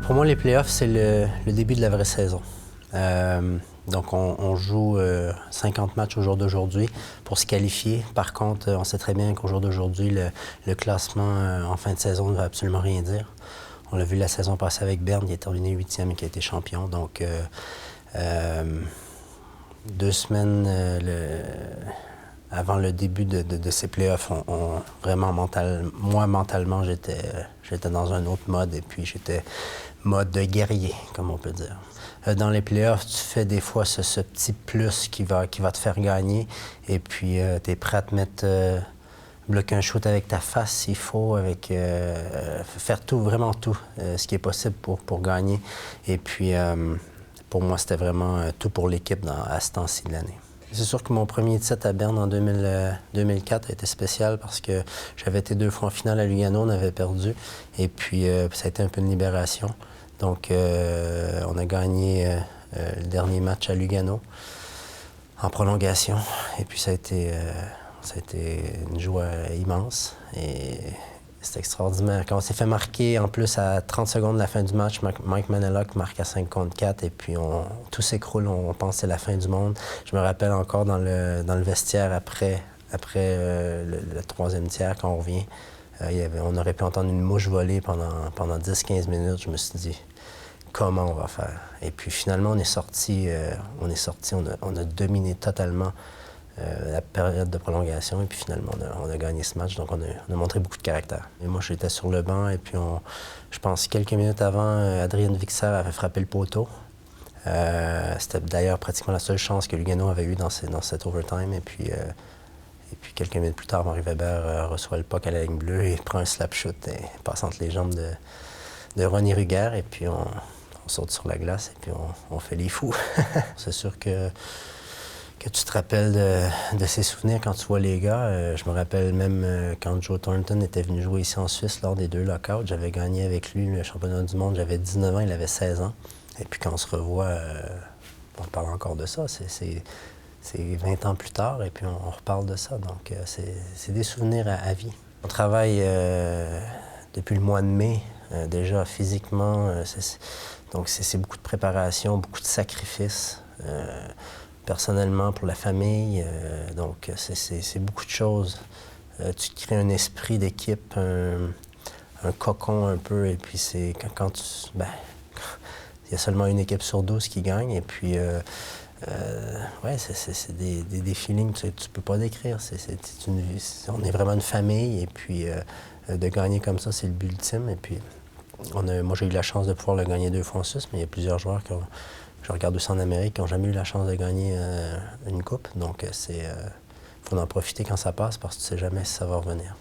Pour moi, les playoffs, c'est le début de la vraie saison. Donc, on joue 50 matchs au jour d'aujourd'hui pour se qualifier. Par contre, on sait très bien qu'au jour d'aujourd'hui, le classement en fin de saison ne veut absolument rien dire. On l'a vu la saison passée avec Berne, qui est terminé 8e et qui a été champion. Donc, 2 semaines avant le début de ces playoffs, vraiment moi, mentalement, j'étais dans un autre mode et puis j'étais mode de guerrier, comme on peut dire. Dans les playoffs, tu fais des fois ce petit plus qui va te faire gagner et puis tu es prêt à te mettre, bloquer un shoot avec ta face s'il faut, faire tout, vraiment tout, ce qui est possible pour gagner. Et puis, pour moi, c'était vraiment tout pour l'équipe à ce temps-ci de l'année. C'est sûr que mon premier titre à Berne en 2004 a été spécial parce que j'avais été 2 fois en finale à Lugano, on avait perdu. Et puis, ça a été un peu une libération. Donc, on a gagné le dernier match à Lugano en prolongation. Et puis, ça a été une joie immense. Et c'était extraordinaire. Quand on s'est fait marquer, en plus, à 30 secondes de la fin du match, Mike Manellock marque à 5 contre 4 et puis tout s'écroule. On pense que c'est la fin du monde. Je me rappelle encore dans le vestiaire après le 3e tiers, quand on revient, on aurait pu entendre une mouche voler pendant 10-15 minutes. Je me suis dit, comment on va faire? Et puis finalement, on est sorti, on a dominé totalement la période de prolongation et puis finalement, on a gagné ce match. Donc, on a montré beaucoup de caractère. Et moi, j'étais sur le banc et puis je pense quelques minutes avant, Adrien Wixer avait frappé le poteau. C'était d'ailleurs pratiquement la seule chance que Lugano avait eue dans cet overtime. Et puis quelques minutes plus tard, Henri Weber reçoit le puck à la ligne bleue et prend un slap shoot et passe entre les jambes de Ronnie Ruger. Et puis on saute sur la glace et puis on fait les fous. C'est sûr que tu te rappelles de ces souvenirs quand tu vois les gars. Je me rappelle même quand Joe Thornton était venu jouer ici en Suisse lors des 2 lockouts. J'avais gagné avec lui le championnat du monde. J'avais 19 ans, il avait 16 ans. Et puis quand on se revoit, on parle encore de ça. C'est 20 ans plus tard et puis on reparle de ça. Donc c'est des souvenirs à vie. On travaille depuis le mois de mai, déjà physiquement. Donc c'est beaucoup de préparation, beaucoup de sacrifices. Personnellement, pour la famille, donc c'est beaucoup de choses. Tu crées un esprit d'équipe, un cocon un peu, et puis c'est quand il y a seulement une équipe sur 12 qui gagne, et puis ouais, c'est des feelings que tu peux pas décrire. On est vraiment une famille, et puis de gagner comme ça, c'est le but ultime. Et puis moi, j'ai eu la chance de pouvoir le gagner 2 fois en Suisse, mais il y a plusieurs joueurs je regarde aussi en Amérique, qui n'ont jamais eu la chance de gagner une coupe. Donc, faut en profiter quand ça passe parce que tu ne sais jamais si ça va revenir.